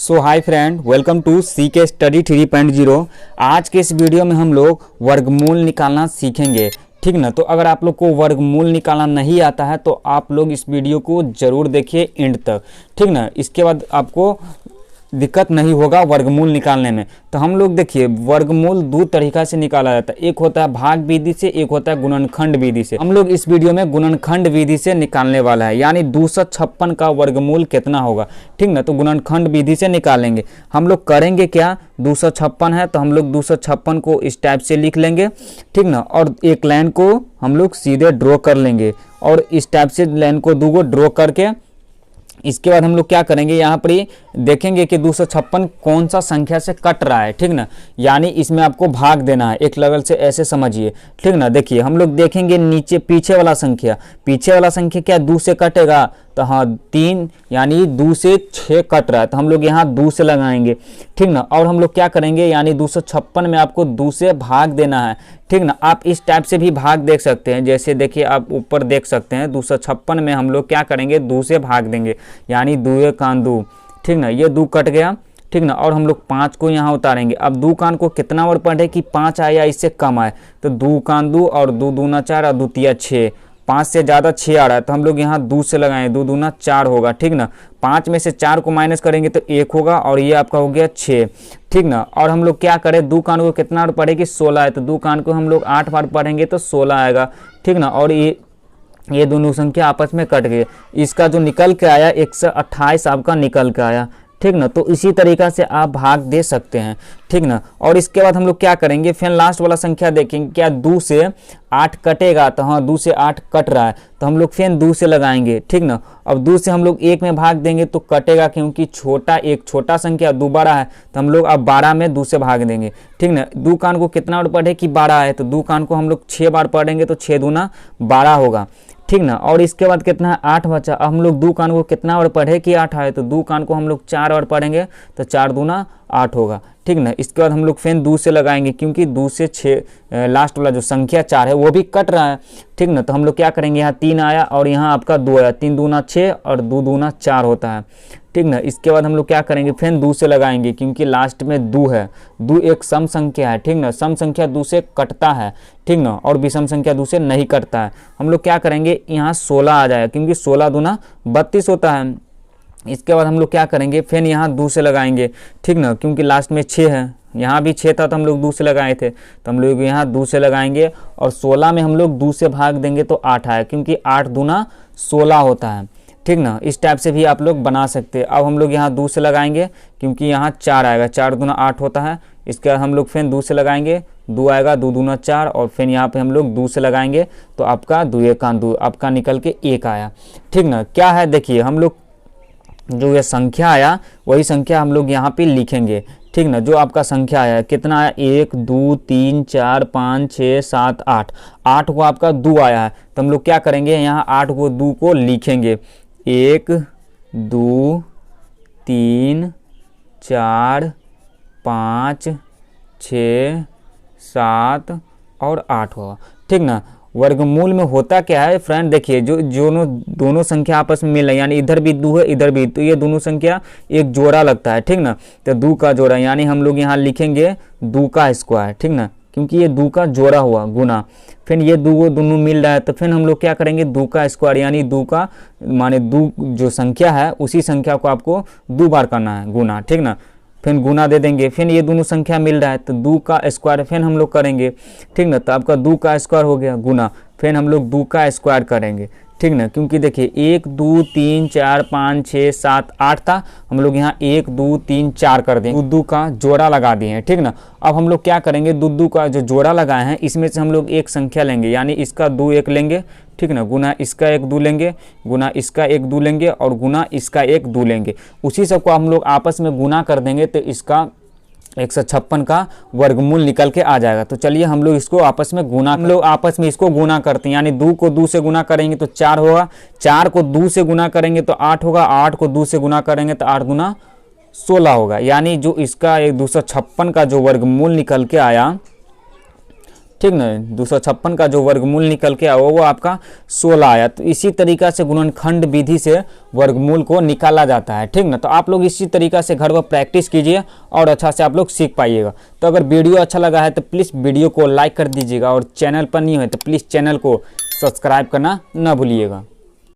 So hi friend, welcome to C K study 3.0। आज के इस वीडियो में हम लोग वर्गमूल निकालना सीखेंगे। ठीक ना। तो अगर आप लोग को वर्गमूल निकालना नहीं आता है तो आप लोग इस वीडियो को ज़रूर देखिए एंड तक। ठीक ना। इसके बाद आपको दिक्कत नहीं होगा वर्गमूल निकालने में। तो हम लोग देखिए वर्गमूल दो तरीका से निकाला जाता है, एक होता है भाग विधि से, एक होता है गुणनखंड विधि से। हम लोग इस वीडियो में गुणनखंड विधि से निकालने वाला है, यानी 256 का वर्गमूल कितना होगा। ठीक ना। तो गुणनखंड विधि से निकालेंगे। हम लोग करेंगे क्या, 256 है तो हम लोग 256 को इस टाइप से लिख लेंगे। ठीक ना। और एक लाइन को हम लोग सीधे ड्रॉ कर लेंगे और इस टाइप से लाइन को दो ड्रॉ करके इसके बाद हम लोग क्या करेंगे, यहाँ पर ही देखेंगे कि 256 कौन सा संख्या से कट रहा है। ठीक ना। यानी इसमें आपको भाग देना है एक लेवल से, ऐसे समझिए। ठीक ना। देखिए हम लोग देखेंगे नीचे पीछे वाला संख्या क्या 2 से कटेगा, तो हाँ 3 यानी 2 से 6 कट रहा है तो हम लोग यहाँ 2 से लगाएंगे। ठीक ना। और हम लोग क्या करेंगे, यानी 256 में आपको 2 से भाग देना है। ठीक ना। आप इस टाइप से भी भाग देख सकते हैं, जैसे देखिए आप ऊपर देख सकते हैं 256 में हम लोग क्या करेंगे, 2 से भाग देंगे, यानी 2 कान 2। ठीक ना। ये 2 कट गया। ठीक ना। और हम लोग 5 को यहाँ उतारेंगे। अब 2 कान को कितना बार पढ़े कि 5 आए या इससे कम आए, तो 2 कान 2 और 2 दूना 4 और 2 तिया 6। 5 से ज़्यादा 6 आ रहा है तो हम लोग यहाँ 2 से लगाएं, 2 दूना 4 होगा। ठीक ना। 5 में से 4 को माइनस करेंगे तो 1 होगा और ये आपका हो गया 6। ठीक ना। और हम लोग क्या करें, 2 कान को कितना बार पढ़े कि 16 है, तो 2 कान को हम लोग 8 बार पढ़ेंगे तो 16 आएगा। ठीक ना। और ये दोनों संख्या आपस में कट गए। इसका जो निकल के आया 128 आपका निकल के आया। ठीक ना। तो इसी तरीक़ा से आप भाग दे सकते हैं। ठीक ना। और इसके बाद हम लोग क्या करेंगे, फिर लास्ट वाला संख्या देखेंगे क्या 2 से 8 कटेगा, तो हाँ 2 से 8 कट रहा है तो हम लोग फिर 2 से लगाएंगे। ठीक ना। अब 2 से हम लोग 1 में भाग देंगे तो कटेगा, क्योंकि एक छोटा संख्या 2 बड़ा है तो हम लोग अब 12 में 2 से भाग देंगे। ठीक ना। 2 कान को कितना बार पढ़े कि 12 है, तो 2 कान को हम लोग 6 बार पढ़ेंगे तो 6 दूना 12 होगा। ठीक ना। और इसके बाद कितना है, 8 बचा। अब हम लोग 2 कान को कितना बार पढ़े कि 8 आए, तो 2 कान को हम लोग 4 बार पढ़ेंगे तो 4 दूना 8 होगा। ठीक ना। इसके बाद हम लोग फिर 2 से लगाएंगे, क्योंकि 2 से 6 लास्ट वाला जो संख्या 4 है वो भी कट रहा है। ठीक ना। तो हम लोग क्या करेंगे, यहाँ 3 आया और यहाँ आपका 2 आया, 3 दूना 6 और 2 दूना 4 होता है। ठीक ना। इसके बाद हम लोग क्या करेंगे, फिर 2 से लगाएंगे, क्योंकि लास्ट में 2 है। 2 एक सम संख्या है। ठीक ना। सम संख्या 2 से कटता है। ठीक ना। और विषम संख्या 2 से नहीं कटता है। हम लोग क्या करेंगे, यहाँ 16 आ जाएगा, क्योंकि 16 दूना 32 होता है। इसके बाद हम लोग क्या करेंगे, फिर यहाँ 2 से लगाएंगे। ठीक ना। क्योंकि लास्ट में 6 है, यहाँ भी 6 था तो हम लोग 2 से लगाए थे, तो हम लोग यहाँ 2 से लगाएंगे। और 16 में हम लोग 2 से भाग देंगे तो 8 आए, क्योंकि 8 दूना 16 होता है। ठीक ना। इस टाइप से भी आप लोग बना सकते हैं। अब हम लोग यहाँ 2 से लगाएंगे, क्योंकि यहाँ 4 आएगा, 4 दूना 8 होता है। इसके बाद हम लोग फिर 2 से लगाएंगे, 2 आएगा, 2 दूना 4 और फिर यहाँ पे हम लोग 2 से लगाएंगे तो आपका 2 कान 2 आपका निकल के 1 आया। ठीक ना। क्या है देखिए, हम लोग जो ये संख्या आया वही संख्या हम लोग यहाँ पे लिखेंगे। ठीक ना। जो आपका संख्या आया कितना आया, 1 2 3 4 5 6 7 8, 8 को आपका 2 आया है तो हम लोग क्या करेंगे, यहाँ 8 को 2 को लिखेंगे। 1 2 3 4 5 6 7 और 8 होगा। ठीक ना। वर्गमूल में होता क्या है फ्रेंड, देखिए जो दोनों संख्या आपस में मिल रही है, यानी इधर भी 2 है इधर भी, तो ये दोनों संख्या एक जोड़ा लगता है। ठीक ना। तो 2 का जोड़ा, यानी हम लोग यहाँ लिखेंगे 2 का स्क्वायर। ठीक ना। क्योंकि ये 2 का जोड़ा हुआ गुना, फिर ये 2 दोनों मिल रहा है तो फिर हम लोग क्या करेंगे, 2 का स्क्वायर, यानी 2 का माने 2 जो संख्या है उसी संख्या को आपको 2 बार करना है गुना। ठीक ना। फिर गुना दे देंगे, फिर ये दोनों संख्या मिल रहा है तो 2 का स्क्वायर फिर हम लोग करेंगे। ठीक ना। तो आपका 2 का स्क्वायर हो गया गुना, फिर हम लोग 2 का स्क्वायर करेंगे। ठीक ना। क्योंकि देखिए 1 2 3 4 5 6 7 8 था, हम लोग यहाँ 1 2 3 4 कर देंगे, 2 का जोड़ा लगा दिए हैं। ठीक ना। अब हम लोग क्या करेंगे, 2 का जो जोड़ा लगाए हैं इसमें से हम लोग एक संख्या लेंगे, यानी इसका 2 1 लेंगे। ठीक ना। गुना इसका 1 2 लेंगे, गुना इसका 1 2 लेंगे और गुना इसका 1 2 लेंगे। उसी सबको हम लोग आपस में गुना कर देंगे तो इसका 156 का वर्गमूल निकल के आ जाएगा। तो चलिए हम लोग इसको आपस में इसको गुना करते हैं, यानी 2 को 2 से गुना करेंगे तो 4 होगा, 4 को 2 से गुना करेंगे तो 8 होगा, 8 को 2 से गुना करेंगे तो 8 गुना 16 होगा। यानी जो इसका 256 का जो वर्गमूल निकल के आया, ठीक ना। 256 का जो वर्गमूल निकल के आया वो आपका 16 आया। तो इसी तरीका से गुणनखंड विधि से वर्गमूल को निकाला जाता है, ठीक ना। तो आप लोग इसी तरीका से घर पर प्रैक्टिस कीजिए और अच्छा से आप लोग सीख पाइएगा। तो अगर वीडियो अच्छा लगा है तो प्लीज़ वीडियो को लाइक कर दीजिएगा और चैनल पर नहीं है तो प्लीज़ चैनल को सब्सक्राइब करना ना भूलिएगा।